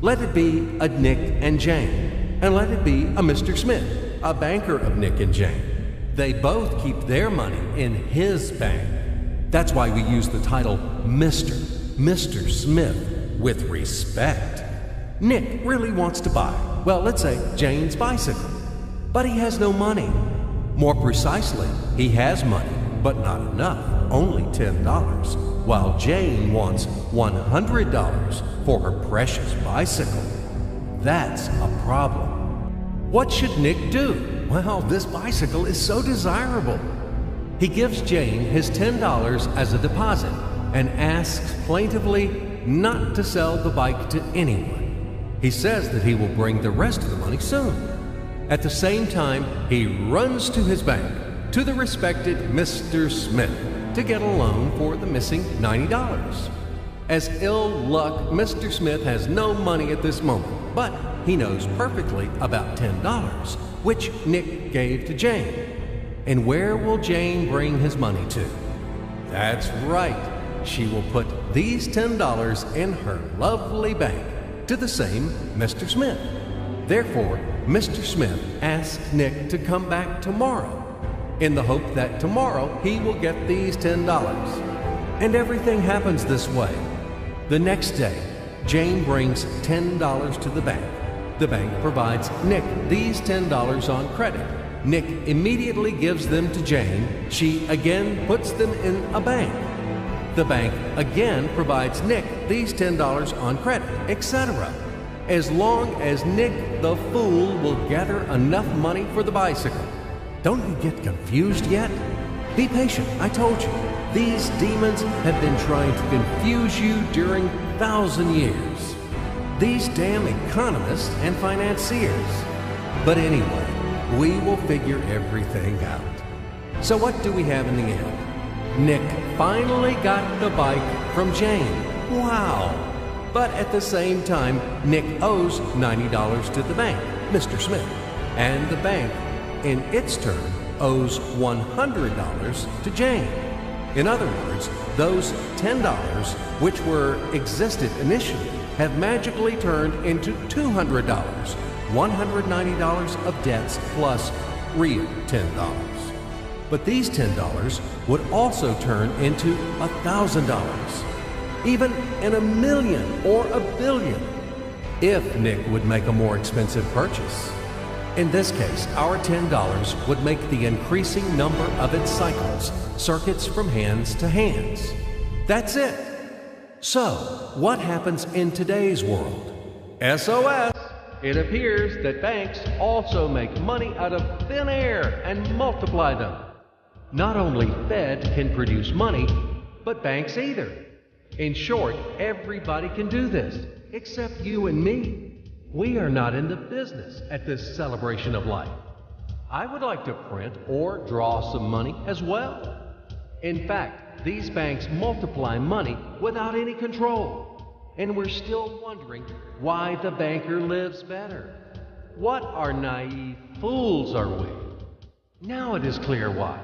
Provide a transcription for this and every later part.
Let it be a Nick and Jane, and let it be a Mr. Smith, a banker of Nick and Jane. They both keep their money in his bank. That's why we use the title Mr. Smith with respect. Nick really wants to buy, well, let's say Jane's bicycle, but he has no money. More precisely, he has money, but not enough, only $10, while Jane wants $100 for her precious bicycle. That's a problem. What should Nick do? Well, this bicycle is so desirable. He gives Jane his $10 as a deposit and asks plaintively not to sell the bike to anyone. He says that he will bring the rest of the money soon. At the same time, he runs to his bank, to the respected Mr. Smith, to get a loan for the missing $90. As ill luck, Mr. Smith has no money at this moment, but he knows perfectly about $10, which Nick gave to Jane. And where will Jane bring his money to? That's right, she will put these $10 in her lovely bank to the same Mr. Smith. Therefore, Mr. Smith asks Nick to come back tomorrow, in the hope that tomorrow he will get these $10. And everything happens this way. The next day, Jane brings $10 to the bank. The bank provides Nick these $10 on credit. Nick immediately gives them to Jane. She again puts them in a bank. The bank again provides Nick these $10 on credit, etc. As long as Nick the fool will gather enough money for the bicycle. Don't you get confused yet? Be patient, I told you. These demons have been trying to confuse you during 1,000 years. These damn economists and financiers. But anyway, we will figure everything out. So what do we have in the end? Nick finally got the bike from Jane. Wow! But at the same time, Nick owes $90 to the bank, Mr. Smith, and the bank, in its turn, owes $100 to Jane. In other words, those $10, which existed initially, have magically turned into $200, $190 of debts plus real $10. But these $10 would also turn into $1,000, even in $1 million or $1 billion, if Nick would make a more expensive purchase. In this case, our $10 would make the increasing number of its cycles, circuits from hands to hands. That's it. So, what happens in today's world? SOS! It appears that banks also make money out of thin air and multiply them. Not only Fed can produce money, but banks either. In short, everybody can do this, except you and me. We are not in the business at this celebration of life. I would like to print or draw some money as well. In fact, these banks multiply money without any control. And we're still wondering why the banker lives better. What are naive fools are we? Now it is clear why.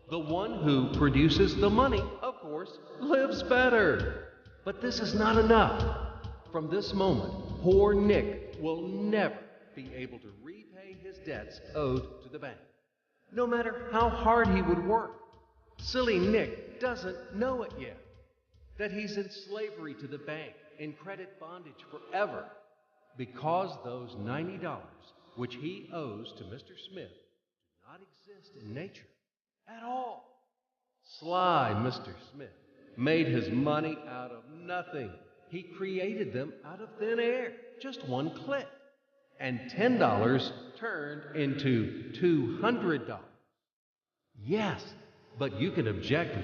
The one who produces the money, of course, lives better. But this is not enough. From this moment, poor Nick will never be able to repay his debts owed to the bank, no matter how hard he would work. Silly Nick doesn't know it yet, that he's in slavery to the bank, in credit bondage forever, because those $90 which he owes to Mr. Smith do not exist in nature at all. Sly Mr. Smith made his money out of nothing. He created them out of thin air, just one click. And $10 turned into $200. Yes, but you can object